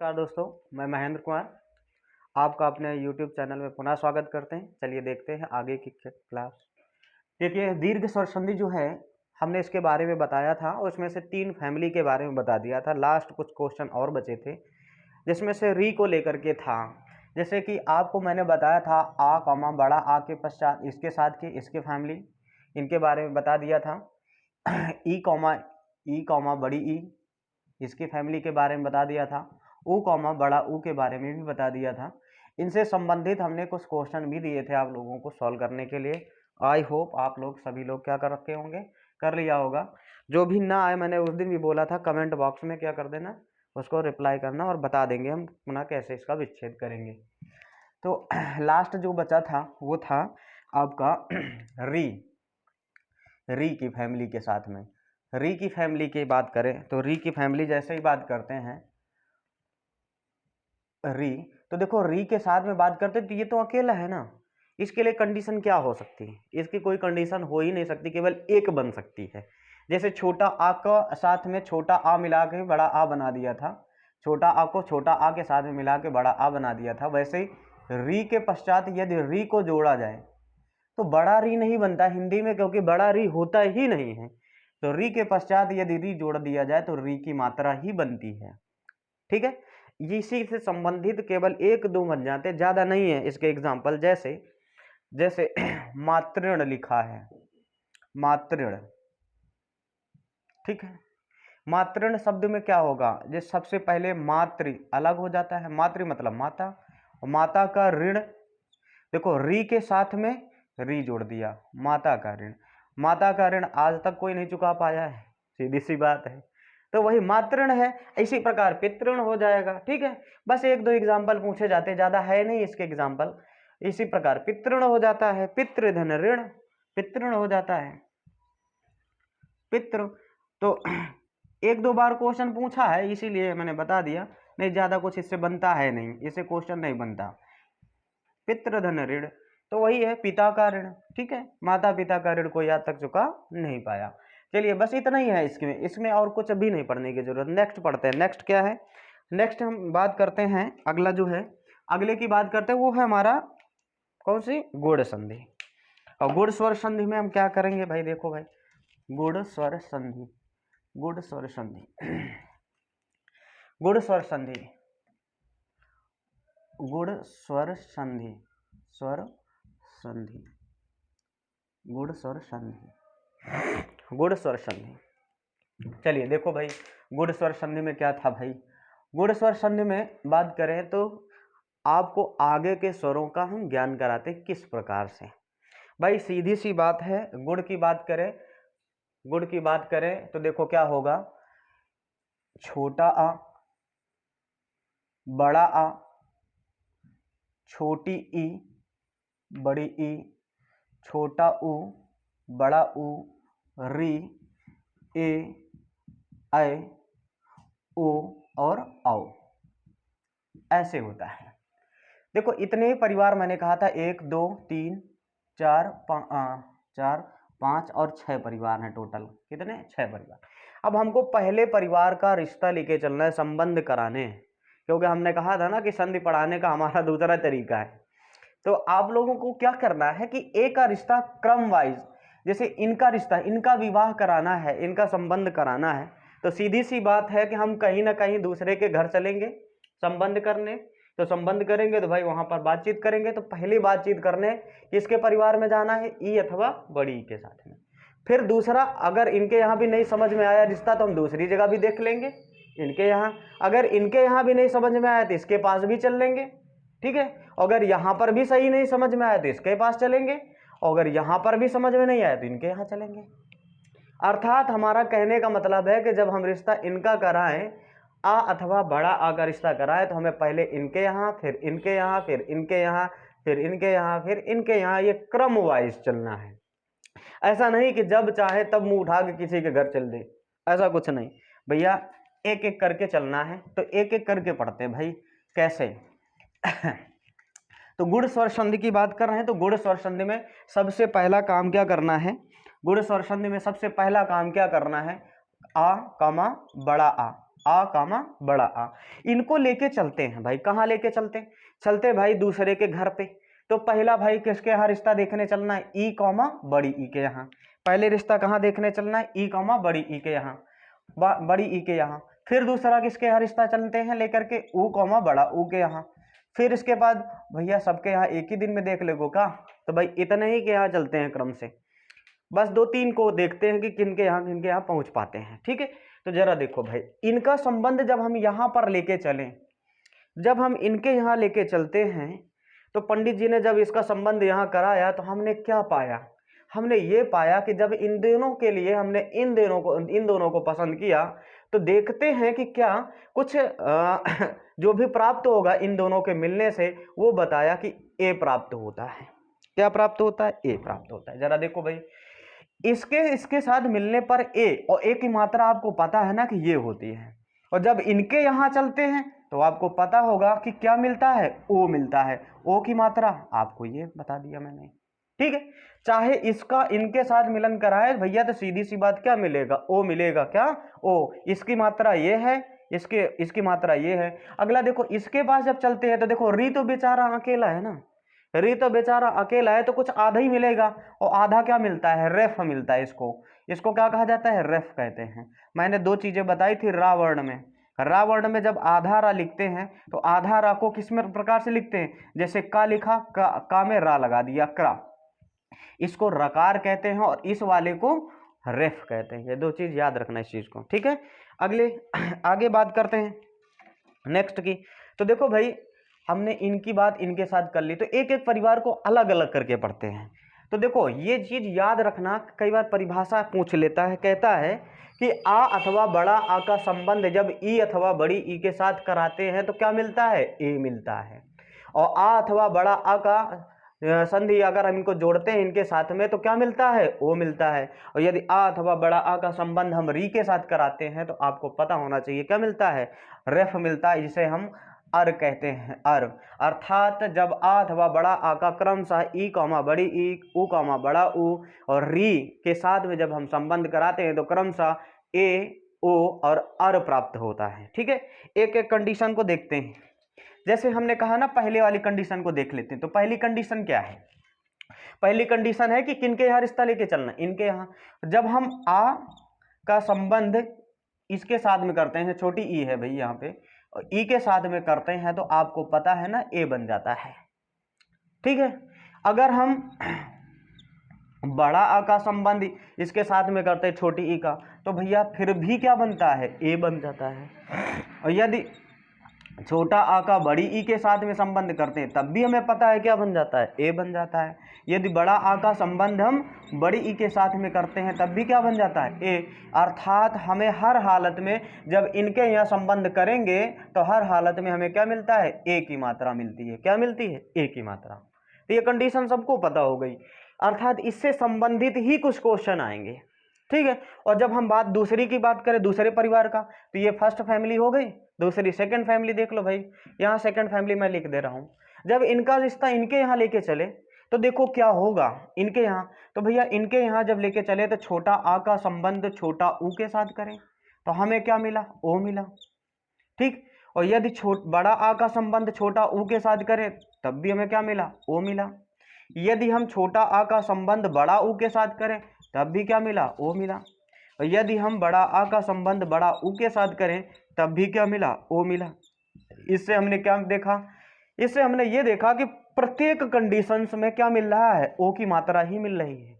नमस्कार दोस्तों, मैं महेंद्र कुमार आपका अपने YouTube चैनल में पुनः स्वागत करते हैं। चलिए देखते हैं आगे की क्लास। देखिए, दीर्घ स्वर संधि जो है हमने इसके बारे में बताया था और उसमें से 3 फैमिली के बारे में बता दिया था। लास्ट कुछ क्वेश्चन और बचे थे जिसमें से री को लेकर के था। जैसे कि आपको मैंने बताया था आ कॉमा बड़ा आ के पश्चात इसके साथ की इसके फैमिली, इनके बारे में बता दिया था। ई कॉमा बड़ी ई, इसकी फैमिली के बारे में बता दिया था। ऊ कॉमा बड़ा ऊ के बारे में भी बता दिया था। इनसे संबंधित हमने कुछ क्वेश्चन भी दिए थे आप लोगों को सॉल्व करने के लिए। आई होप आप लोग सभी लोग क्या कर रखे होंगे, कर लिया होगा। जो भी ना आए, मैंने उस दिन भी बोला था कमेंट बॉक्स में क्या कर देना, उसको रिप्लाई करना और बता देंगे हम पुनः कैसे इसका विच्छेद करेंगे। तो लास्ट जो बचा था वो था आपका री की फैमिली के साथ में। री की फैमिली की बात करें तो री की फैमिली जैसे ही बात करते हैं री, तो देखो री के साथ में बात करते तो ये तो अकेला है ना, इसके लिए कंडीशन क्या हो सकती है? इसकी कोई कंडीशन हो ही नहीं सकती, केवल एक बन सकती है। जैसे छोटा आ का साथ में छोटा आ मिला के बड़ा आ बना दिया था, छोटा आ को छोटा आ के साथ में मिला के बड़ा आ बना दिया था। वैसे ही री के पश्चात यदि री को जोड़ा जाए तो बड़ा री नहीं बनता हिंदी में, क्योंकि बड़ा री होता ही नहीं है। तो री के पश्चात यदि री जोड़ दिया जाए तो री की मात्रा ही बनती है। ठीक है, इसी से संबंधित केवल 1-2 बन जाते, ज्यादा नहीं है। इसके एग्जाम्पल जैसे जैसे मातृण लिखा है, मातृण। ठीक है, मातृण शब्द में क्या होगा? जिस सबसे पहले मातृ अलग हो जाता है, मातृ मतलब माता, और माता का ऋण। देखो री के साथ में री जोड़ दिया, माता का ऋण। माता का ऋण आज तक कोई नहीं चुका पाया है, सीधी सी बात है, तो वही मातृण है। इसी प्रकार पितृण हो जाएगा। ठीक है, बस 1-2 एग्जाम्पल पूछे जाते, ज्यादा है नहीं इसके एग्जाम्पल। इसी प्रकार पितृण हो जाता है, पितृधन ऋण, पितृण हो जाता है पितृ। तो 1-2 बार क्वेश्चन पूछा है इसीलिए मैंने बता दिया, नहीं ज्यादा कुछ इससे बनता है नहीं, इससे क्वेश्चन नहीं बनता। पितृधन ऋण तो वही है पिता का ऋण। ठीक है, माता पिता का ऋण कोई आज तक चुका नहीं पाया। चलिए बस इतना ही है इसमें और कुछ भी नहीं पढ़ने की जरूरत। नेक्स्ट पढ़ते हैं। नेक्स्ट क्या है? नेक्स्ट हम बात करते हैं, अगला जो है अगले की बात करते हैं वो है हमारा कौन सी? गुण संधि। और गुण स्वर संधि में हम क्या करेंगे भाई? देखो भाई, गुण स्वर संधि, गुण स्वर संधि, गुण स्वर संधि, गुण स्वर संधि, स्वर संधि, गुण स्वर संधि, गुण स्वर संधि। चलिए देखो भाई, गुण स्वर संधि में क्या था भाई? गुण स्वर संधि में बात करें तो आपको आगे के स्वरों का हम ज्ञान कराते किस प्रकार से। भाई सीधी सी बात है, गुण की बात करें, गुण की बात करें तो देखो क्या होगा, छोटा आ, बड़ा आ, छोटी ई, बड़ी ई, छोटा ऊ, बड़ा ऊ, री, ए, ऐ, ओ और औ, ऐसे होता है। देखो इतने ही परिवार मैंने कहा था, 1 2 3 4 5 और 6 परिवार हैं टोटल। कितने? 6 परिवार। अब हमको पहले परिवार का रिश्ता लेके चलना है, संबंध कराने, क्योंकि हमने कहा था ना कि संधि पढ़ाने का हमारा दूसरा तरीका है। तो आप लोगों को क्या करना है कि ए का रिश्ता क्रम वाइज, जैसे इनका रिश्ता, इनका विवाह कराना है, इनका संबंध कराना है, तो सीधी सी बात है कि हम कहीं ना कहीं दूसरे के घर चलेंगे संबंध करने। तो संबंध करेंगे तो भाई वहां पर बातचीत करेंगे, तो पहली बातचीत करने किसके परिवार में जाना है? ई अथवा बड़ी ई के साथ में। फिर दूसरा, अगर इनके यहाँ भी नहीं समझ में आया रिश्ता तो हम दूसरी जगह भी देख लेंगे इनके यहाँ। अगर इनके यहाँ भी नहीं समझ में आया तो इसके पास भी चल लेंगे। ठीक है, अगर यहाँ पर भी सही नहीं समझ में आया तो इसके पास चलेंगे, अगर यहाँ पर भी समझ में नहीं आया तो इनके यहाँ चलेंगे। अर्थात हमारा कहने का मतलब है कि जब हम रिश्ता इनका कराएं, आ अथवा बड़ा आ का रिश्ता कराएं, तो हमें पहले इनके यहाँ, फिर इनके यहाँ, फिर इनके यहाँ, फिर इनके यहाँ, फिर इनके यहाँ, ये क्रम वाइज चलना है। ऐसा नहीं कि जब चाहे तब मुंह उठा के किसी के घर चल दे, ऐसा कुछ नहीं भैया, एक एक करके चलना है। तो एक एक करके पढ़ते हैं भाई, कैसे? तो गुण स्वर संधि की बात कर रहे हैं, तो गुण स्वर संधि में सबसे पहला काम क्या करना है? गुण स्वर संधि में सबसे पहला काम क्या करना है? आ कमा बड़ा आ, आ कामा बड़ा आ, इनको लेके चलते हैं भाई। कहाँ लेके चलते भाई दूसरे के घर पे। तो पहला भाई किसके यहाँ रिश्ता देखने चलना है, ई कॉमा बड़ी ई के यहाँ। पहले रिश्ता कहाँ देखने चलना है, ई कॉमा बड़ी ई के यहाँ, बड़ी ई के यहाँ। फिर दूसरा किसके यहाँ रिश्ता चलते हैं लेकर के, ऊ कॉमा बड़ा ऊ के यहाँ। फिर इसके बाद भैया सबके यहाँ एक ही दिन में देख लेगो का, तो भाई इतने ही के यहाँ चलते हैं क्रम से, बस 2-3 को देखते हैं कि किनके यहाँ पहुंच पाते हैं। ठीक है, तो जरा देखो भाई इनका संबंध जब हम यहाँ पर लेके चलें, जब हम इनके यहाँ लेके चलते हैं, तो पंडित जी ने जब इसका संबंध यहाँ कराया तो हमने क्या पाया, हमने ये पाया कि जब इन दोनों के लिए हमने इन दोनों को पसंद किया, तो देखते हैं कि क्या कुछ जो भी प्राप्त होगा इन दोनों के मिलने से, वो बताया कि ए प्राप्त होता है। क्या प्राप्त होता है, ए प्राप्त होता है। जरा देखो भाई इसके साथ मिलने पर ए, और ए की मात्रा आपको पता है ना कि ये होती है, और जब इनके यहाँ चलते हैं तो आपको पता होगा कि क्या मिलता है, ओ मिलता है। ओ की मात्रा आपको ये बता दिया मैंने। ठीक है, चाहे इसका इनके साथ मिलन कराए भैया, तो सीधी सी बात क्या मिलेगा, ओ मिलेगा। क्या, ओ। इसकी मात्रा ये है, इसकी मात्रा ये है। अगला देखो इसके पास जब चलते हैं तो देखो री तो बेचारा अकेला है ना, री तो बेचारा अकेला है, तो कुछ आधा ही मिलेगा, और आधा क्या मिलता है, रेफ मिलता है। इसको क्या कहा जाता है, रेफ कहते हैं। मैंने 2 चीजें बताई थी रा वर्ण में। रा वर्ण में जब आधा रा लिखते हैं तो आधा रा को किस में प्रकार से लिखते हैं, जैसे का लिखा, का में रा लगा दिया, क्रा, इसको रकार कहते हैं, और इस वाले को रेफ कहते हैं। ये 2 चीज याद रखना इस चीज को। ठीक है, आगे बात करते हैं नेक्स्ट की। तो देखो भाई हमने इनकी बात इनके साथ कर ली, तो एक एक परिवार को अलग अलग करके पढ़ते हैं। तो देखो ये चीज याद रखना, कई बार परिभाषा पूछ लेता है, कहता है कि आ अथवा बड़ा आ का संबंध जब ई अथवा बड़ी ई के साथ कराते हैं तो क्या मिलता है, ए मिलता है। और आ अथवा बड़ा आ का संधि अगर हम इनको जोड़ते हैं इनके साथ में तो क्या मिलता है, ओ मिलता है। और यदि आ अथवा बड़ा आ का संबंध हम री के साथ कराते हैं तो आपको पता होना चाहिए क्या मिलता है, रेफ मिलता है, जिसे हम अर कहते हैं, अर। अर्थात जब आ अथवा बड़ा आ का क्रमशः ई कॉमा बड़ी ई, ऊ कॉमा बड़ा ऊ और री के साथ में जब हम संबंध कराते हैं तो क्रमशः ए, ओ और अर प्राप्त होता है। ठीक है, एक एक कंडीशन को देखते हैं। जैसे हमने कहा ना, पहले वाली कंडीशन को देख लेते हैं। तो पहली कंडीशन क्या है, पहली कंडीशन है कि किनके यहाँ रिश्ता लेके चलना, इनके यहाँ। जब हम आ का संबंध इसके साथ में करते हैं, छोटी ई है भाई यहाँ पे, और ई के साथ में करते हैं तो आपको पता है ना ए बन जाता है। ठीक है, अगर हम बड़ा आ का संबंध इसके साथ में करते हैं छोटी ई का, तो भैया फिर भी क्या बनता है, ए बन जाता है। और यदि छोटा आ का बड़ी ई के साथ में संबंध करते हैं तब भी हमें पता है क्या बन जाता है, ए बन जाता है। यदि बड़ा आ का संबंध हम बड़ी ई के साथ में करते हैं तब भी क्या बन जाता है, ए। अर्थात हमें हर हालत में जब इनके यहाँ संबंध करेंगे तो हर हालत में हमें क्या मिलता है, ए की मात्रा मिलती है। क्या मिलती है, ए की मात्रा। तो ये कंडीशन सबको पता हो गई। अर्थात इससे संबंधित ही कुछ क्वेश्चन आएंगे। ठीक है, और जब हम दूसरी की बात करें, दूसरे परिवार का, तो ये फर्स्ट फैमिली हो गई, दूसरी सेकंड फैमिली देख लो भाई, यहाँ सेकंड फैमिली मैं लिख दे रहा हूँ। जब इनका रिश्ता इनके यहाँ लेके चले तो देखो क्या होगा इनके यहाँ। तो भैया इनके यहाँ जब लेके चले तो छोटा आ का संबंध छोटा ऊ के साथ करें तो हमें क्या मिला, ओ मिला। ठीक, और यदि बड़ा आ का संबंध छोटा ऊ के साथ करें तब भी हमें क्या मिला, ओ मिला। यदि हम छोटा आ का संबंध बड़ा ऊ के साथ करें तब भी क्या मिला, ओ मिला। और यदि हम बड़ा आ का संबंध बड़ा ऊ के साथ करें तब भी क्या मिला, ओ मिला। इससे हमने क्या देखा, इससे हमने ये देखा कि प्रत्येक कंडीशंस में क्या मिल रहा है, ओ की मात्रा ही मिल रही है।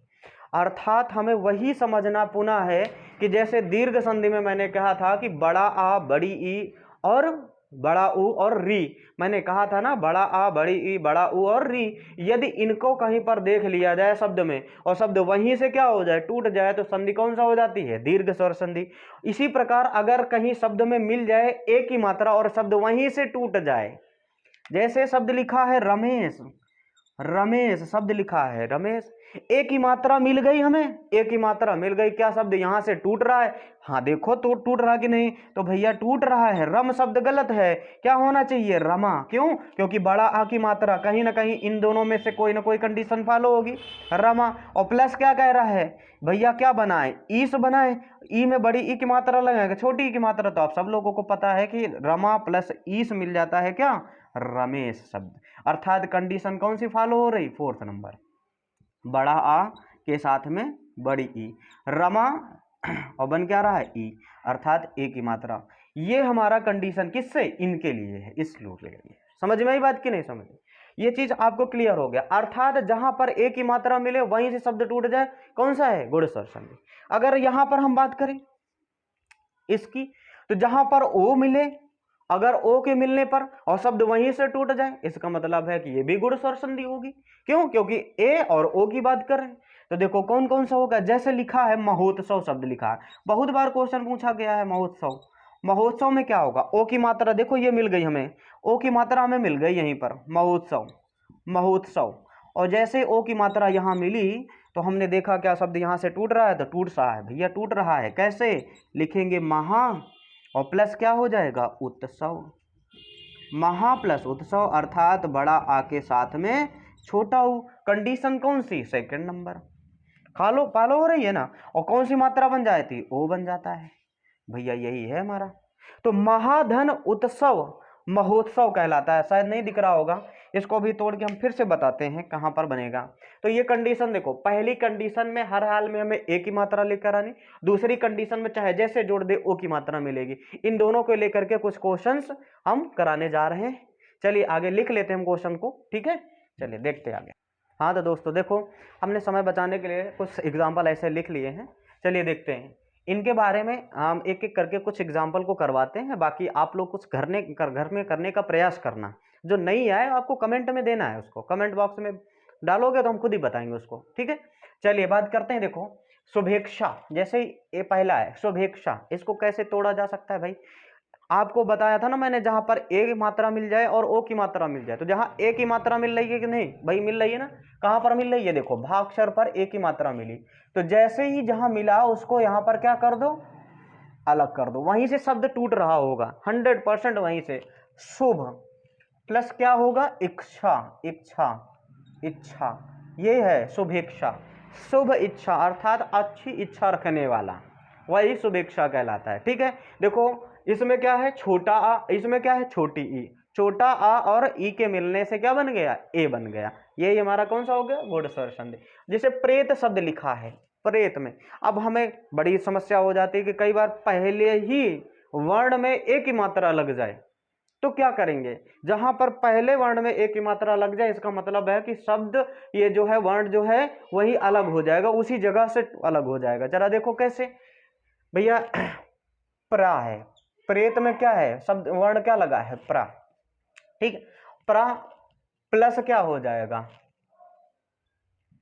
अर्थात हमें वही समझना पुनः है कि जैसे दीर्घ संधि में मैंने कहा था कि बड़ा आ बड़ी ई और बड़ा ऊ और री, मैंने कहा था ना बड़ा आ बड़ी ई बड़ा ऊ और री, यदि इनको कहीं पर देख लिया जाए शब्द में और शब्द वहीं से क्या हो जाए, टूट जाए, तो संधि कौन सा हो जाती है, दीर्घ स्वर संधि। इसी प्रकार अगर कहीं शब्द में मिल जाए ए की मात्रा और शब्द वहीं से टूट जाए, जैसे शब्द लिखा है रमेश, रमेश शब्द लिखा है रमेश। एक ही मात्रा मिल गई हमें, एक ही मात्रा मिल गई। क्या शब्द यहां से टूट रहा है? हाँ देखो तो टूट रहा कि नहीं, तो भैया टूट रहा है। रम शब्द गलत है, क्या होना चाहिए? रमा। क्यों? क्योंकि बड़ा आ की मात्रा, कहीं ना कहीं इन दोनों में से कोई ना कोई कंडीशन फॉलो होगी, रमा। और प्लस क्या कह रहा है भैया? क्या बनाए? ईस बनाए। ई में बड़ी ई की मात्रा लगाएगा, छोटी ई की मात्रा तो आप सब लोगों को पता है कि रमा प्लस ईस मिल जाता है क्या? रमेश शब्द। अर्थात कंडीशन कौन सी फॉलो हो रही? फोर्थ नंबर, बड़ा आ के साथ में बड़ी ई, रमा और बन क्या रहा है? ई, अर्थात ए की मात्रा। ये हमारा कंडीशन किससे? इनके लिए है, इस लूप के लिए। समझ में आई बात कि नहीं समझ में? ये चीज आपको क्लियर हो गया। अर्थात जहां पर ए की मात्रा मिले वहीं से शब्द टूट जाए, कौन सा है? गुण स्वर संधि। अगर यहां पर हम बात करें इसकी, तो जहां पर ओ मिले, अगर ओ के मिलने पर और शब्द वहीं से टूट जाए, इसका मतलब है कि ये भी गुण स्वर संधि होगी। क्यों? क्योंकि ए और ओ की बात कर रहे हैं। तो देखो कौन कौन सा होगा। जैसे लिखा है महोत्सव शब्द लिखा है, बहुत बार क्वेश्चन पूछा गया है महोत्सव। महोत्सव में क्या होगा? ओ की मात्रा देखो ये मिल गई हमें, ओ की मात्रा हमें मिल गई यहीं पर, महोत्सव, महोत्सव। और जैसे ओ की मात्रा यहां मिली तो हमने देखा क्या शब्द यहां से टूट रहा है? तो टूट रहा है भैया, टूट रहा है। कैसे लिखेंगे? महा और प्लस क्या हो जाएगा? उत्सव। महा प्लस उत्सव, अर्थात बड़ा आ के साथ में छोटा ऊ। कंडीशन कौन सी? Second number. खालो पालो हो रही है ना। और कौन सी मात्रा बन जाती? ओ बन जाता है भैया, यही है हमारा। तो महाधन उत्सव महोत्सव कहलाता है। शायद नहीं दिख रहा होगा, इसको भी तोड़ के हम फिर से बताते हैं कहां पर बनेगा। तो ये कंडीशन देखो, पहली कंडीशन में हर हाल में हमें ए की मात्रा लेकर आनी, दूसरी कंडीशन में चाहे जैसे जोड़ दे ओ की मात्रा मिलेगी। इन दोनों को लेकर के कुछ क्वेश्चंस हम कराने जा रहे हैं। चलिए आगे लिख लेते हैं हम क्वेश्चन को, ठीक है। चलिए देखते हैं आगे। हाँ तो दोस्तों देखो, हमने समय बचाने के लिए कुछ एग्जाम्पल ऐसे लिख लिए हैं। चलिए देखते हैं इनके बारे में, हम एक एक करके कुछ एग्जाम्पल को करवाते हैं। बाकी आप लोग कुछ घर में करने का प्रयास करना। जो नहीं आए आपको कमेंट में देना है, उसको कमेंट बॉक्स में डालोगे तो हम खुद ही बताएंगे उसको, ठीक है। चलिए बात करते हैं। देखो शुभेच्छा, जैसे ही ये पहला है शुभेच्छा, इसको कैसे तोड़ा जा सकता है भाई? आपको बताया था ना मैंने, जहां पर ए की मात्रा मिल जाए और ओ की मात्रा मिल जाए। तो जहां ए की मात्रा मिल रही है कि नहीं भाई? मिल रही है ना। कहां पर मिल रही है? देखो भाक्षर पर ए की मात्रा मिली, तो जैसे ही जहां मिला उसको यहां पर क्या कर दो? अलग कर दो। वहीं से शब्द टूट रहा होगा 100% वहीं से। शुभ प्लस क्या होगा? इच्छा, इच्छा, इच्छा, ये है शुभेच्छा। शुभ इच्छा अर्थात अच्छी इच्छा रखने वाला, वही शुभेच्छा कहलाता है, ठीक है। देखो इसमें क्या है? छोटा आ, इसमें क्या है? छोटी ई। छोटा आ और ई के मिलने से क्या बन गया? ए बन गया। यही हमारा कौन सा हो गया? गुण स्वर संधि। जैसे प्रेत शब्द लिखा है, प्रेत में अब हमें बड़ी समस्या हो जाती है कि कई बार पहले ही वर्ण में ए की मात्रा लग जाए, तो क्या करेंगे? जहां पर पहले वर्ण में एक की मात्रा लग जाए, इसका मतलब है कि शब्द ये जो है वर्ण जो है वही अलग हो जाएगा, उसी जगह से अलग हो जाएगा। जरा देखो कैसे भैया। प्रा है, प्रेत में क्या है? शब्द वर्ण क्या लगा है? प्रा, ठीक है। प्रा प्लस क्या हो जाएगा?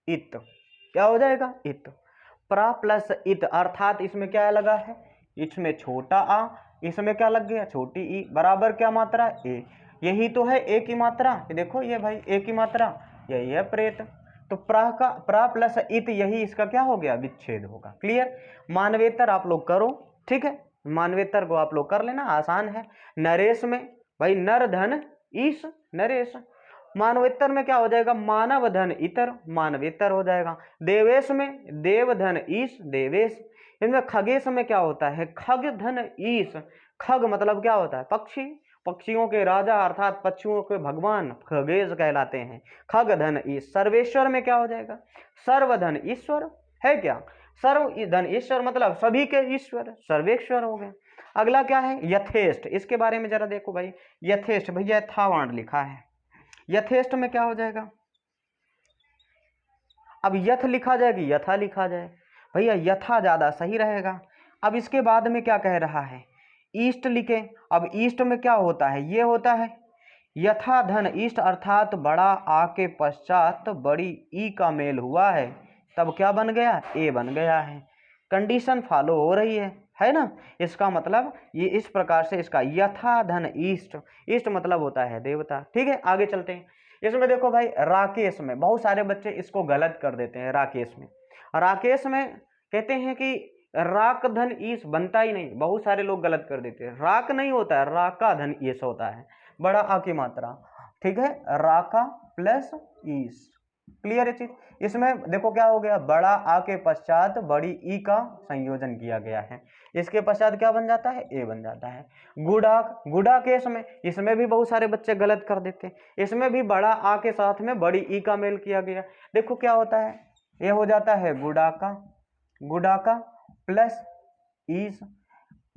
इत। क्या हो जाएगा? इत। प्रा प्लस इत, अर्थात इसमें क्या लगा है? इसमें छोटा आ, इसमें क्या लग गया? छोटी ई, बराबर क्या मात्रा? ए। यही तो है ए की मात्रा। देखो ये भाई ए की मात्रा, यही है प्रेत। तो प्रा प्लस इत, यही इसका क्या हो गया? विच्छेद होगा। क्लियर। मानवेतर आप लोग करो, ठीक है। मानवेतर को आप लोग कर लेना, आसान है। नरेश में भाई नर धन ईश, नरेश। मानवेतर में क्या हो जाएगा? मानव धन इतर, मानवेतर हो जाएगा। देवेश में देव धन ईश, देवेश। इनमें खगेश में क्या होता है? खग धन ईश। खग मतलब क्या होता है? पक्षी, पक्षियों के राजा अर्थात पक्षियों के भगवान खगेश कहलाते हैं। खग धन ईश। सर्वेश्वर में क्या हो जाएगा? सर्वधन ईश्वर है क्या? सर्व धन ईश्वर मतलब सभी के ईश्वर, सर्वेश्वर हो गए। अगला क्या है? यथेष्ट। इसके बारे में जरा देखो भाई। यथेष्ट भैया था वर्ण लिखा है, यथेष्ट में क्या हो जाएगा? अब यथ लिखा जाए कि यथा लिखा जाए? भैया यथा ज्यादा सही रहेगा। अब इसके बाद में क्या कह रहा है? ईस्ट लिखे। अब ईस्ट में क्या होता है? ये होता है यथा धन ईस्ट, अर्थात बड़ा आ के पश्चात बड़ी ई का मेल हुआ है, तब क्या बन गया? ए बन गया है। कंडीशन फॉलो हो रही है ना। इसका मतलब ये इस प्रकार से इसका यथा धन ईस्ट, ईस्ट मतलब होता है देवता, ठीक है। आगे चलते हैं। इसमें देखो भाई राकेश में बहुत सारे बच्चे इसको गलत कर देते हैं। राकेश में कहते हैं कि राक धन ईस बनता ही नहीं, बहुत सारे लोग गलत कर देते हैं। राक नहीं होता है, राका धन ईस होता है, बड़ा आ की मात्रा, ठीक है, राका प्लस ईस। क्लियर है चीज। इसमें देखो क्या हो गया, बड़ा आ के पश्चात बड़ी ई का संयोजन किया गया है, इसके पश्चात क्या बन जाता है, ए बन जाता है। गुडा केस में, इसमें भी बहुत सारे बच्चे गलत कर देते हैं। इसमें भी बड़ा आ के साथ में बड़ी ई का मेल किया गया। देखो क्या होता है, ये हो जाता है गुडाका प्लस ईस।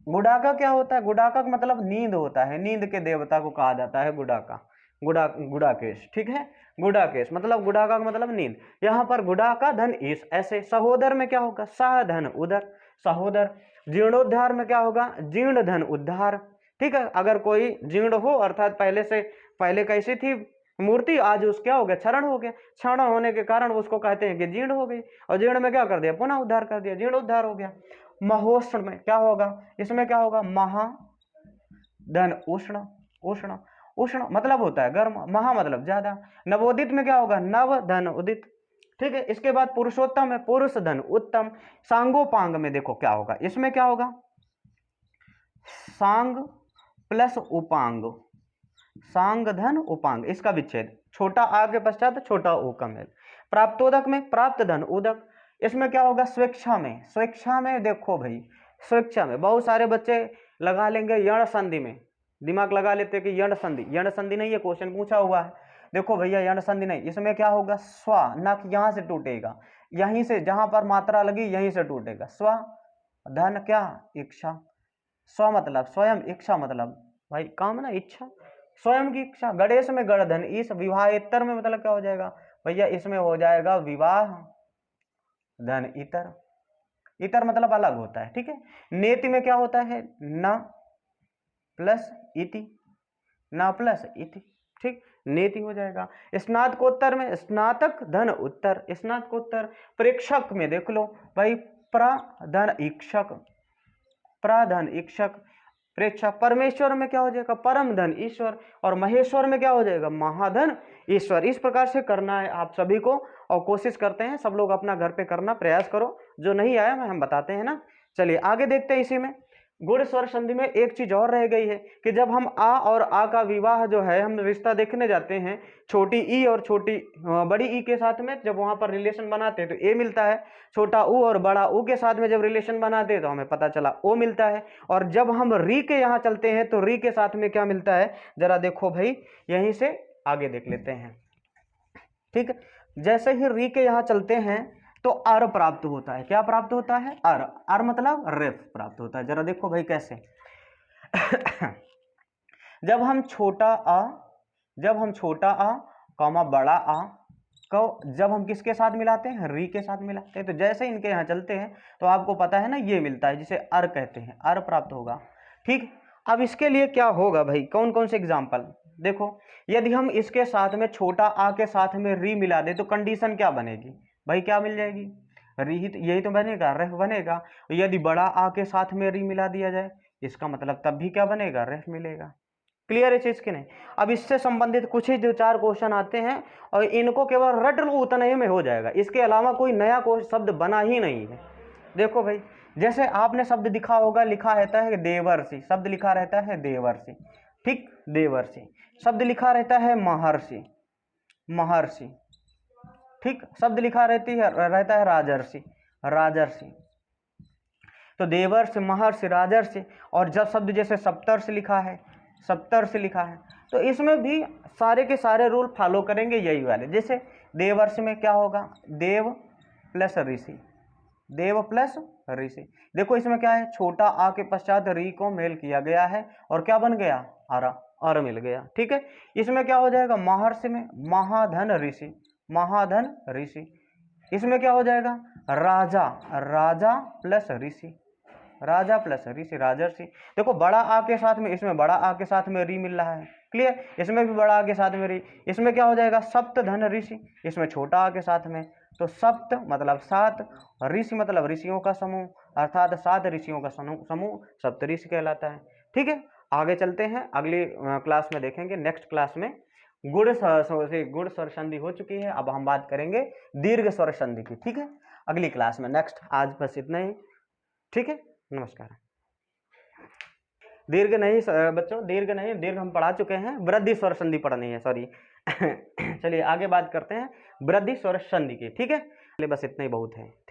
गुडाका क्या होता है, गुडाका का मतलब नींद होता है, नींद के देवता को कहा जाता है गुडाका, गुडाकेश, ठीक है। गुडाकेश मतलब गुडाका का मतलब नींद। यहाँ पर गुडाका धन ईस, ऐसे। सहोदर में क्या होगा, सह धन उदर, सहोदर। जीर्णोद्धार में क्या होगा, जीर्ण धन उद्धार, ठीक है। अगर कोई जीर्ण हो अर्थात पहले कैसी थी मूर्ति, आज उस क्या हो गया, क्षरण हो गया, क्षरण होने के कारण उसको कहते हैं कि जीर्ण हो गई, और जीर्ण में क्या कर दिया, पुनः उद्धार कर दिया, जीर्णोद्धार हो गया। महोष्ण में क्या होगा, इसमें क्या होगा, महा धन उष्ण, उष्ण मतलब होता है गर्म, महा मतलब ज्यादा। नवोदित में क्या होगा, नव धन उदित, ठीक है। इसके बाद पुरुषोत्तम में पुरुष धन उत्तम। सांगोपांग में देखो क्या होगा, इसमें क्या होगा, सांग प्लस उपांग, सांग धन उपांग, इसका विच्छेद, छोटा आ के पश्चात छोटा ओ का मेल। प्राप्तोदक में प्राप्त धन उदक, इसमें क्या होगा, स्वेच्छा में देखो भाई, स्वेच्छा में बहुत सारे बच्चे लगा लेंगे यण संधि में, दिमाग लगा लेते हैं कि यण संधि नहीं है, क्वेश्चन पूछा हुआ है। देखो भैया यण संधि नहीं, इसमें क्या होगा, स्वा, नक यहां से टूटेगा, यहीं से जहां पर मात्रा लगी यहीं से टूटेगा, स्वा धन क्या, इच्छा। स्व मतलब स्वयं, इच्छा मतलब भाई कामना, इच्छा, स्वयं की इच्छा। गणेश में गण धन इस, विवाहेतर में मतलब क्या हो जाएगा भैया, इसमें हो जाएगा विवाह धन इतर, इतर मतलब अलग होता है, ठीक है। नेति में क्या होता है, न प्लस इति, ना प्लस इति, ठीक, नेति हो जाएगा। स्नातकोत्तर में स्नातक धन उत्तर, स्नातकोत्तर। प्रेक्षक में देख लो भाई, प्रधन इक्षक, प्रधन इक्षक, प्रेक्षक। परमेश्वर में क्या हो जाएगा, परम धन ईश्वर, और महेश्वर में क्या हो जाएगा, महाधन ईश्वर। इस प्रकार से करना है आप सभी को, और कोशिश करते हैं सब लोग अपना घर पे करना प्रयास करो, जो नहीं आया मैं हम बताते हैं ना। चलिए आगे देखते हैं। इसी में गुण स्वर संधि में एक चीज और रह गई है कि जब हम आ और आ का विवाह जो है, हम रिश्ता देखने जाते हैं छोटी ई और बड़ी ई के साथ में, जब वहां पर रिलेशन बनाते हैं तो ए मिलता है, छोटा ऊ और बड़ा ऊ के साथ में जब रिलेशन बनाते हैं तो हमें पता चला ओ मिलता है। और जब हम री के यहाँ चलते हैं तो री के साथ में क्या मिलता है, जरा देखो भाई, यहीं से आगे देख लेते हैं, ठीक है। जैसे ही री के यहाँ चलते हैं तो अर प्राप्त होता है, क्या प्राप्त होता है, अर मतलब रेफ प्राप्त होता है। जरा देखो भाई कैसे जब हम छोटा आ कॉमा बड़ा आ को जब हम किसके साथ मिलाते हैं, री के साथ मिलाते हैं, तो जैसे इनके यहाँ चलते हैं तो आपको पता है ना ये मिलता है, जिसे अर कहते हैं, अर प्राप्त होगा, ठीक। अब इसके लिए क्या होगा भाई, कौन कौन से एग्जाम्पल देखो, यदि हम इसके साथ में छोटा आ के साथ में री मिला दे तो कंडीशन क्या बनेगी भाई, क्या मिल जाएगी, री ही यही तो बनेगा, रेफ बनेगा। यदि बड़ा आ के साथ में री मिला दिया जाए, इसका मतलब तब भी क्या बनेगा, रेफ मिलेगा। क्लियर है चीज की नहीं। अब इससे संबंधित कुछ ही 2-4 क्वेश्चन आते हैं और इनको केवल रट लो, उतना ही में हो जाएगा, इसके अलावा कोई नया शब्द बना ही नहीं है। देखो भाई, जैसे आपने शब्द दिखा होगा, लिखा रहता है देवर्षि, शब्द लिखा रहता है देवर्षि, ठीक, देवर्षि। शब्द लिखा रहता है महर्षि, महर्षि, ठीक। शब्द लिखा रहता है राजर्षि, राजर्षि। तो देवर्षि, महर्षि, राजर्षि। और जब शब्द जैसे सप्तर्षि लिखा है, सप्तर्षि लिखा है, तो इसमें भी सारे के सारे रूल फॉलो करेंगे यही वाले। जैसे देवर्षि में क्या होगा, देव प्लस ऋषि, देव प्लस ऋषि। देखो इसमें क्या है, छोटा आ के पश्चात री को मेल किया गया है और क्या बन गया, अरा, अर मिल गया, ठीक है। इसमें क्या हो जाएगा, महर्षि में महाधन ऋषि, महाधन ऋषि। इसमें क्या हो जाएगा, राजा, राजा प्लस ऋषि, राजा प्लस ऋषि, राजर्षि। देखो बड़ा आ के साथ में, इसमें बड़ा आ के साथ में री मिल रहा है, क्लियर। इसमें भी बड़ा आ के साथ में री, इसमें क्या हो जाएगा, सप्त धन ऋषि, इसमें छोटा आ के साथ में, तो सप्त मतलब 7, ऋषि मतलब ऋषियों का समूह, अर्थात 7 ऋषियों का समूह सप्तऋषि कहलाता है, ठीक है। आगे चलते हैं, अगली क्लास में देखेंगे, नेक्स्ट क्लास में गुण स्वर संधि हो चुकी है। अब हम बात करेंगे दीर्घ स्वर संधि की, ठीक है, अगली क्लास में। नेक्स्ट आज बस इतना ही, ठीक है, नमस्कार। दीर्घ नहीं बच्चों, दीर्घ नहीं, दीर्घ हम पढ़ा चुके हैं, वृद्धि स्वर संधि पढ़नी है, सॉरी। चलिए आगे बात करते हैं वृद्धि स्वर संधि की, ठीक है, बस इतना ही बहुत है, ठीक।